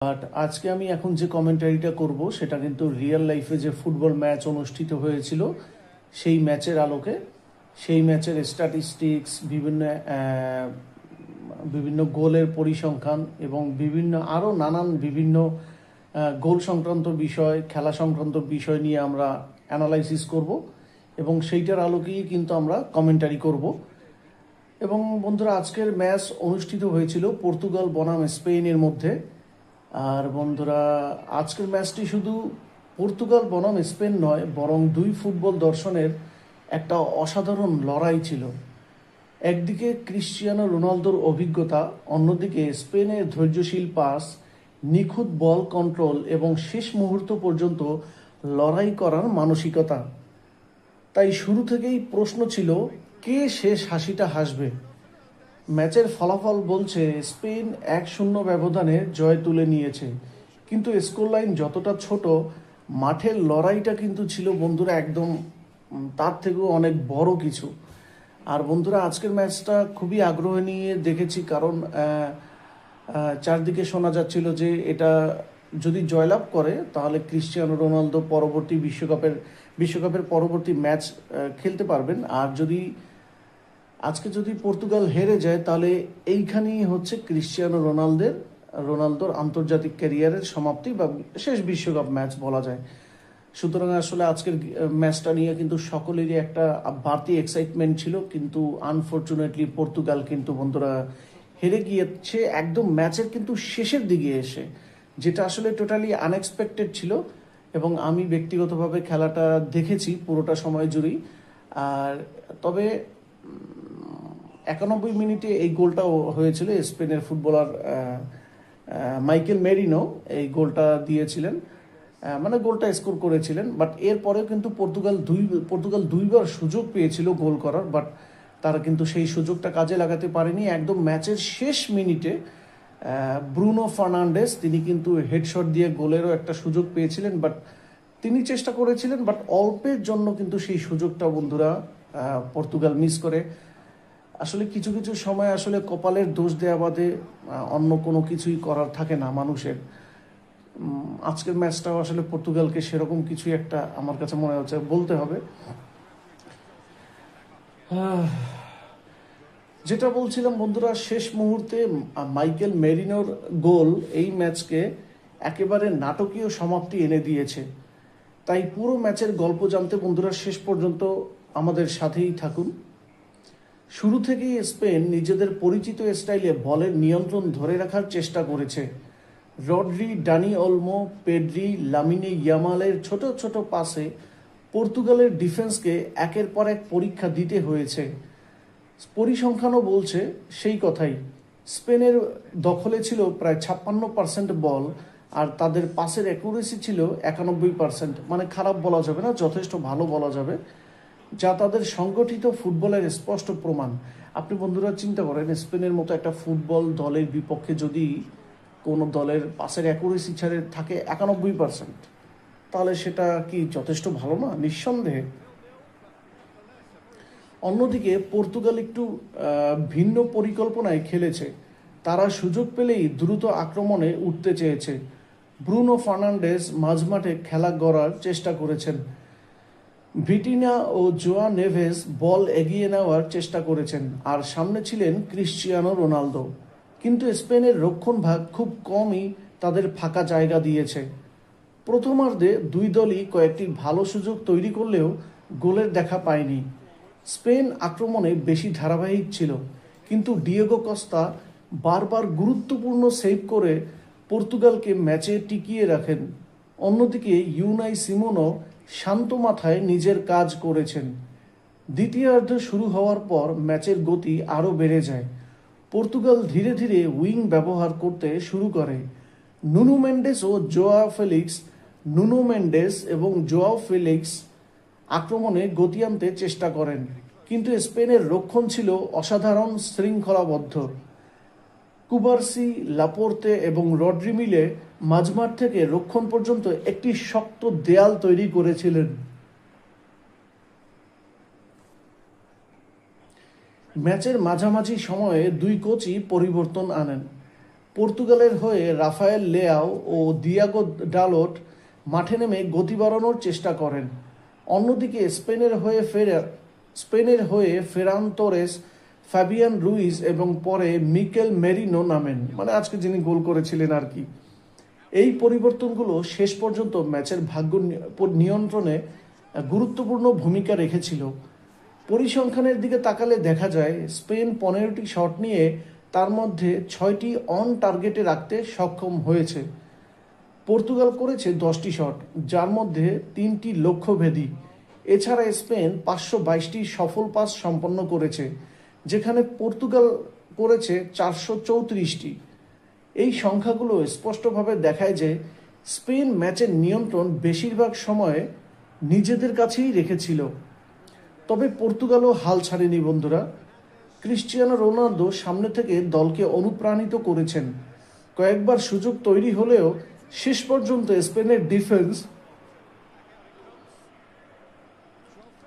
But আজকে আমি এখন যে কমেন্টারিটা করব সেটা কিন্তু রিয়েল লাইফে যে ফুটবল ম্যাচ অনুষ্ঠিত হয়েছিল সেই ম্যাচের আলোকে, সেই ম্যাচের স্ট্যাটিস্টিক্স, বিভিন্ন গোলের পরিসংখ্যান এবং আরও নানান বিভিন্ন গোল সংক্রান্ত বিষয়, খেলা সংক্রান্ত বিষয় নিয়ে আমরা অ্যানালাইসিস করব এবং সেইটার আলোকেই কিন্তু আমরা কমেন্টারি করব। এবং বন্ধুরা, আজকের ম্যাচ অনুষ্ঠিত হয়েছিল পর্তুগাল বনাম স্পেনের মধ্যে। আর বন্ধুরা, আজকের ম্যাচটি শুধু পর্তুগাল বনাম স্পেন নয়, বরং দুই ফুটবল দর্শনের একটা অসাধারণ লড়াই ছিল। একদিকে ক্রিশ্চিয়ানো রোনালদোর অভিজ্ঞতা, অন্যদিকে স্পেনের ধৈর্যশীল পাস, নিখুঁত বল কন্ট্রোল এবং শেষ মুহূর্ত পর্যন্ত লড়াই করার মানসিকতা। তাই শুরু থেকেই প্রশ্ন ছিল, কে শেষ হাসিটা হাসবে। ম্যাচের ফলাফল বলছে স্পেন 1-0 ব্যবধানে জয় তুলে নিয়েছে, কিন্তু স্কোরলাইন যতটা ছোট, মাঠের লড়াইটা কিন্তু ছিল বন্ধুরা একদম তার থেকেও অনেক বড় কিছু। আর বন্ধুরা, আজকের ম্যাচটা খুবই আগ্রহ নিয়ে দেখেছি, কারণ চারদিকে শোনা যাচ্ছিল যে এটা যদি জয়লাভ করে তাহলে ক্রিশ্চিয়ানো রোনালদো পরবর্তী বিশ্বকাপের পরবর্তী ম্যাচ খেলতে পারবেন। আর যদি পর্তুগাল হেরে যায় তাহলে এইখানেই হচ্ছে ক্রিশ্চিয়ানো রোনালদোর আন্তর্জাতিক ক্যারিয়ারের সমাপ্তি বা শেষ বিশ্বকাপ ম্যাচ বলা যায়। সুতরাং আসলে আজকের ম্যাচটা নিয়ে কিন্তু সকলেরই একটা বাড়তি এক্সাইটমেন্ট ছিল, কিন্তু আনফর্চুনেটলি পর্তুগাল কিন্তু বন্ধুরা হেরে গিয়েছে একদম ম্যাচের কিন্তু শেষের দিকে এসে, যেটা আসলে টোটালি আনএক্সপেক্টেড ছিল। এবং আমি ব্যক্তিগতভাবে খেলাটা দেখেছি পুরোটা সময় জুড়েই। আর তবে 91 মিনিটে এই গোলটা হয়েছিল, স্পেনের ফুটবলার মাইকেল মেরিনো এই গোলটা দিয়েছিলেন, মানে গোলটা স্কোর করেছিলেন। বাট এরপরেও কিন্তু পর্তুগাল দুইবার সুযোগ পেয়েছিল গোল করার, বাট তারা কিন্তু সেই সুযোগটা কাজে লাগাতে পারেনি। একদম ম্যাচের শেষ মিনিটে ব্রুনো ফার্নান্ডেস তিনি কিন্তু হেডশট দিয়ে গোলেরও একটা সুযোগ পেয়েছিলেন, বাট তিনি চেষ্টা করেছিলেন, বাট অল্পের জন্য কিন্তু সেই সুযোগটা বন্ধুরা পর্তুগাল মিস করে। আসলে কিছু কিছু সময় আসলে কপালের দোষ দেওয়া বাদে অন্য কোনো কিছুই করার থাকে না মানুষের। আজকের ম্যাচটাও আসলে পর্তুগালকে সেরকম কিছু একটা আমার কাছে মনে হচ্ছে বলতে হবে। যেটা বলছিলাম বন্ধুরা, শেষ মুহূর্তে মাইকেল মেরিনোর গোল এই ম্যাচকে একেবারে নাটকীয় সমাপ্তি এনে দিয়েছে। তাই পুরো ম্যাচের গল্প জানতে বন্ধুরা শেষ পর্যন্ত আমাদের সাথেই থাকুন। শুরু থেকেই স্পেন নিজেদের পরিচিত স্টাইলে বলের নিয়ন্ত্রণ ধরে রাখার চেষ্টা করেছে। রড্রি, ডানি ওলমো, পেড্রি, লামিনে ইয়ামালের ছোট ছোট পাসে পর্তুগালের ডিফেন্সকে একের পর এক পরীক্ষা দিতে হয়েছে। পরিসংখ্যানও বলছে সেই কথাই। স্পেনের দখলে ছিল প্রায় 56% বল, আর তাদের পাসের অ্যাকুরেসি ছিল 91%। মানে খারাপ বলা যাবে না, যথেষ্ট ভালো বলা যাবে, যা তাদের সংগঠিত ফুটবলের স্পষ্ট প্রমাণ। আপনি বন্ধুরা চিন্তা করেন, স্পেনের মতো একটা ফুটবল দলের বিপক্ষে যদি কোনো দলের পাসের অ্যাকুরেসি থাকে 91%, তাহলে সেটা কি যথেষ্ট ভালো না? নিঃসন্দেহে। অন্যদিকে পর্তুগাল একটু ভিন্ন পরিকল্পনায় খেলেছে। তারা সুযোগ পেলেই দ্রুত আক্রমণে উঠতে চেয়েছে। ব্রুনো ফার্নান্ডেজ মাঝমাঠে খেলা গড়ার চেষ্টা করেছেন। ভিটিনা ও জোয়া নেভেস বল এগিয়ে নেওয়ার চেষ্টা করেছেন, আর সামনে ছিলেন ক্রিশ্চিয়ানো রোনালদো। কিন্তু স্পেনের রক্ষণভাগ খুব কমই তাদের ফাঁকা জায়গা দিয়েছে। প্রথমার্ধে দুই দলই কয়েকটি ভালো সুযোগ তৈরি করলেও গোলের দেখা পায়নি। স্পেন আক্রমণে বেশি ধারাবাহিক ছিল, কিন্তু ডিয়েগো কস্তা বারবার গুরুত্বপূর্ণ সেভ করে পর্তুগালকে ম্যাচে টিকিয়ে রাখেন। অন্যদিকে ইউনাই সিমোনো শান্ত মাথায় নিজের কাজ করেছেন। দ্বিতীয়ার্ধ শুরু হওয়ার পর ম্যাচের গতি আরও বেড়ে যায়। পর্তুগাল ধীরে ধীরে উইং ব্যবহার করতে শুরু করে। নুনো মেন্ডেস এবং জোয়াও ফেলিক্স আক্রমণে গতি আনতে চেষ্টা করেন, কিন্তু স্পেনের রক্ষণ ছিল অসাধারণ শৃঙ্খলাবদ্ধ। কুবার্সি, লাপোর্তে এবং রড্রি মিলে মাঝমাঠ থেকে রক্ষণ পর্যন্ত একটি শক্ত দেয়াল তৈরি করেছিলেন। ম্যাচের মাঝামাঝি সময়ে দুই কোচই পরিবর্তন আনেন। পর্তুগালের হয়ে রাফায়েল লেয়াও ও দিয়াগো ডালোট মাঠে নেমে গতি বাড়ানোর চেষ্টা করেন। অন্যদিকে স্পেনের হয়ে ফেরান তোরেস, ফাবিয়ান রুইজ এবং পরে মিকেল মেরিনো নামেন, মানে আজকে যিনি গোল করেছিলেন আর কি। এই পরিবর্তনগুলো শেষ পর্যন্ত ম্যাচের ভাগ্য নিয়ন্ত্রণে গুরুত্বপূর্ণ ভূমিকা রেখেছিল। পরিসংখ্যানের দিকে তাকালে দেখা যায় স্পেন 15টি শট নিয়ে তার মধ্যে 6টি অন টার্গেটে রাখতে সক্ষম হয়েছে। পর্তুগাল করেছে 10টি শট, যার মধ্যে 3টি লক্ষ্যভেদী। এছাড়া স্পেন 522টি সফল পাস সম্পন্ন করেছে, যেখানে পর্তুগাল করেছে 434টি। এই সংখ্যাগুলো স্পষ্টভাবে দেখায় যে স্পেন ম্যাচের নিয়ন্ত্রণ বেশিরভাগ সময়ে নিজেদের কাছেই রেখেছিল। তবে পর্তুগালও হাল ছাড়েনি বন্ধুরা। ক্রিস্টিয়ানো রোনালদো সামনে থেকে দলকে অনুপ্রাণিত করেছেন। কয়েকবার সুযোগ তৈরি হলেও শেষ পর্যন্ত স্পেনের ডিফেন্স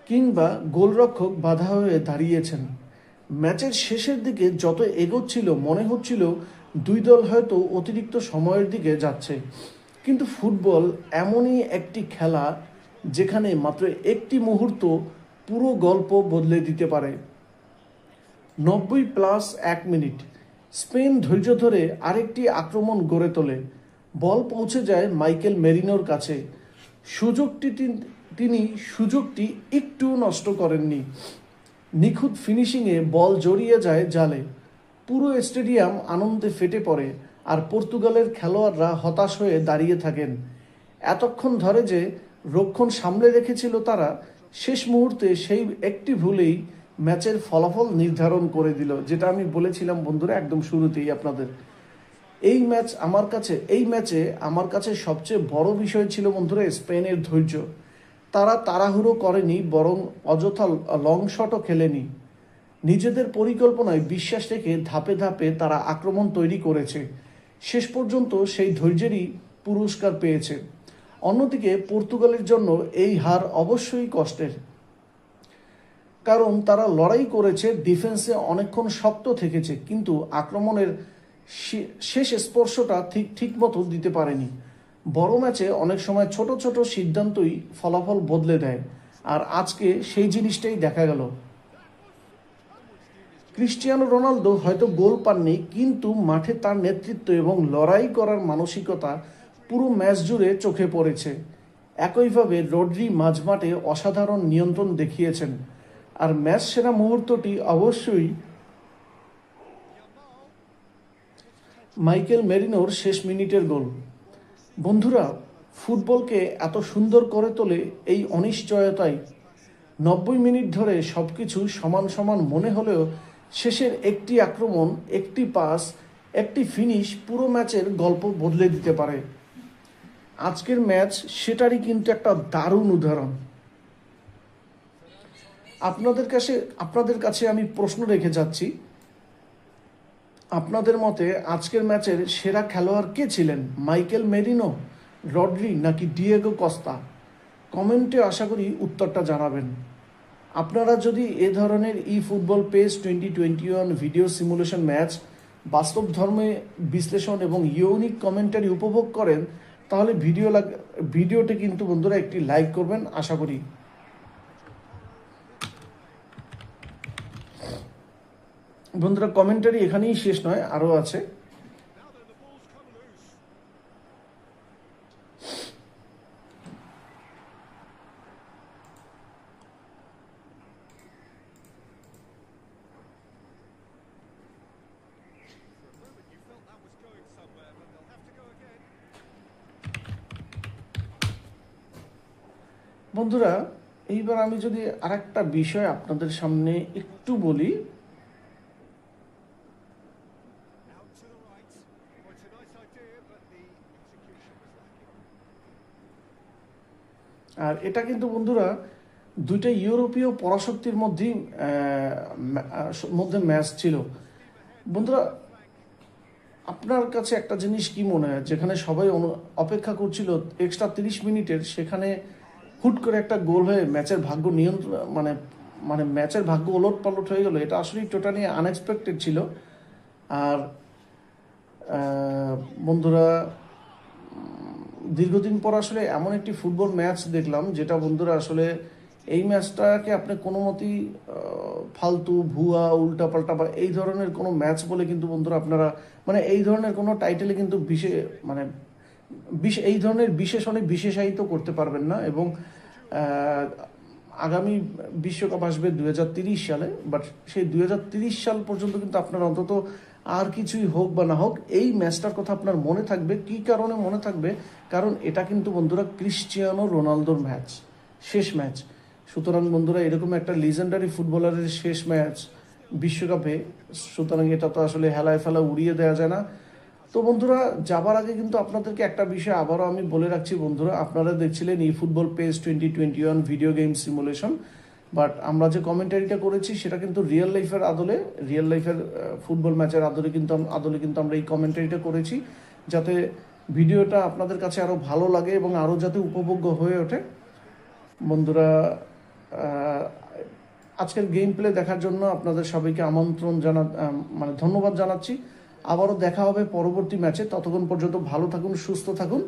কিংবা গোলরক্ষক বাধা হয়ে দাঁড়িয়েছেন। ম্যাচের শেষের দিকে যত এগোচ্ছিল মনে হচ্ছিল দুই দল হয়তো অতিরিক্ত সময়ের দিকে যাচ্ছে, কিন্তু ফুটবল এমনই একটি খেলা যেখানে মাত্র একটি মুহূর্ত পুরো গল্প বদলে দিতে পারে। 90+1 মিনিট স্পেন ধৈর্য ধরে আরেকটি আক্রমণ গড়ে তোলে। বল পৌঁছে যায় মাইকেল মেরিনোর কাছে। তিনি সুযোগটি একটু নষ্ট করেননি। নিখুঁত ফিনিশিংয়ে বল জড়িয়ে যায় জালে। পুরো স্টেডিয়াম আনন্দে ফেটে পড়ে আর পর্তুগালের খেলোয়াড়রা হতাশ হয়ে দাঁড়িয়ে থাকেন। এতক্ষণ ধরে যে রক্ষণ সামলে রেখেছিল তারা, শেষ মুহূর্তে সেই একটি ভুলেই ম্যাচের ফলাফল নির্ধারণ করে দিল, যেটা আমি বলেছিলাম বন্ধুরা একদম শুরুতেই আপনাদের। এই ম্যাচে আমার কাছে সবচেয়ে বড় বিষয় ছিল বন্ধুরা স্পেনের ধৈর্য। তারা তাড়াহুড়ো করেনি, বরং অযথা লং শটও খেলেনি। নিজেদের পরিকল্পনায় বিশ্বাস রেখে ধাপে ধাপে তারা আক্রমণ তৈরি করেছে। শেষ পর্যন্ত সেই ধৈর্যেরই পুরস্কার পেয়েছে। অন্যদিকে পর্তুগালের জন্য এই হার অবশ্যই কষ্টের, কারণ তারা লড়াই করেছে, ডিফেন্সে অনেকক্ষণ শক্ত থেকেছে, কিন্তু আক্রমণের শেষ স্পর্শটা ঠিক মতো দিতে পারেনি। বড় ম্যাচে অনেক সময় ছোট ছোট সিদ্ধান্তই ফলাফল বদলে দেয়, আর আজকে সেই জিনিসটাই দেখা গেল। ক্রিস্টিয়ানো রোনালদো হয়তো গোল পাননি, কিন্তু মাঠে তার নেতৃত্ব এবং লড়াই করার মানসিকতা পুরো ম্যাচ জুড়ে চোখে পড়েছে। একইভাবে রড্রি মাঝমাঠে অসাধারণ নিয়ন্ত্রণ দেখিয়েছেন। আর ম্যাচ সেরা মুহূর্তটি অবশ্যই মাইকেল মেরিনোর শেষ মিনিটের গোল। বন্ধুরা, ফুটবলকে এত সুন্দর করে তোলে এই অনিশ্চয়তাই। 90 মিনিট ধরে সবকিছু সমান সমান মনে হলেও শেষের একটি আক্রমণ, একটি পাস, একটি ফিনিশ পুরো ম্যাচের গল্প বদলে দিতে পারে। আজকের ম্যাচ সেটারই কিন্তু একটা দারুণ উদাহরণ। আপনাদের কাছে আমি প্রশ্ন রেখে যাচ্ছি, আপনাদের মতে আজকের ম্যাচের সেরা খেলোয়াড় কে ছিলেন? মাইকেল মেরিনো, রড্রি নাকি ডিয়েগো কস্তা? কমেন্টে আশা করি উত্তরটা জানাবেন। আপনারা যদি এ ধরনের football PES 2021 video simulation match, বাস্তব ধর্মে বিশ্লেষণ এবং ইউনিক কমেন্টারি উপভোগ করেন, তাহলে ভিডিওটি কিন্তু বন্ধুরা একটি লাইক করবেন আশা করি। বন্ধুরা, কমেন্টারি এখানেই শেষ নয়, আরও আছে। বন্ধুরা, এইবার আমি যদি আরেকটা বিষয় আপনাদের সামনে একটু বলি। আর এটা কিন্তু বন্ধুরা দুইটা ইউরোপীয় পরাশক্তির মধ্যে ম্যাচ ছিল। বন্ধুরা, আপনার কাছে একটা জিনিস কি মনে হয়, যেখানে সবাই অপেক্ষা করছিল এক্সট্রা 30 মিনিটের, সেখানে হুট করে একটা গোল হয়ে ম্যাচের ভাগ্য নিয়ন্ত্রণ মানে ম্যাচের ভাগ্য ওলট পালট হয়ে গেল। এটা আসলেই টোটালি আনএক্সপেক্টেড ছিল। আর বন্ধুরা, দীর্ঘদিন পর আসলে এমন একটি ফুটবল ম্যাচ দেখলাম যেটা বন্ধুরা আসলে এই ম্যাচটাকে আপনি কোনো মতেই ফালতু ভুয়া উল্টাপাল্টা বা এই ধরনের কোনো ম্যাচ বলে কিন্তু বন্ধুরা আপনারা মানে এই ধরনের কোনো টাইটেলে কিন্তু মানে এই ধরনের বিশেষণে বিশেষায়িত করতে পারবেন না। এবং আহ, আগামী বিশ্বকাপ আসবে 2030 সালে, বাট সেই 2030 সাল পর্যন্ত কিন্তু আপনার অন্তত আর কিছুই হোক বা না হোক এই ম্যাচটার কথা আপনার মনে থাকবে। কি কারণে মনে থাকবে? কারণ এটা কিন্তু বন্ধুরা ক্রিশ্চিয়ানো রোনালদোর ম্যাচ, শেষ ম্যাচ। সুতরাং বন্ধুরা, এরকম একটা লিজেন্ডারি ফুটবলারের শেষ ম্যাচ বিশ্বকাপে, সুতরাং এটা তো আসলে হেলায় ফেলা উড়িয়ে দেওয়া যায় না। তো বন্ধুরা, যাবার আগে কিন্তু আপনাদেরকে একটা বিষয় আবারও আমি বলে রাখছি বন্ধুরা, আপনারা দেখছিলেন e football PES 2021 video game simulation, but আমরা যে কমেন্টারিটা করেছি সেটা কিন্তু রিয়েল লাইফের আদলে, রিয়েল লাইফের ফুটবল ম্যাচের আদলে কিন্তু আমরা এই কমেন্টারিটা করেছি, যাতে ভিডিওটা আপনাদের কাছে আরও ভালো লাগে এবং আরও যাতে উপভোগ্য হয়ে ওঠে। বন্ধুরা, আজকের গেম প্লে দেখার জন্য আপনাদের সবাইকে মানে ধন্যবাদ জানাচ্ছি। আবারও দেখা হবে পরবর্তী ম্যাচে। ততক্ষণ পর্যন্ত ভালো থাকুন, সুস্থ থাকুন।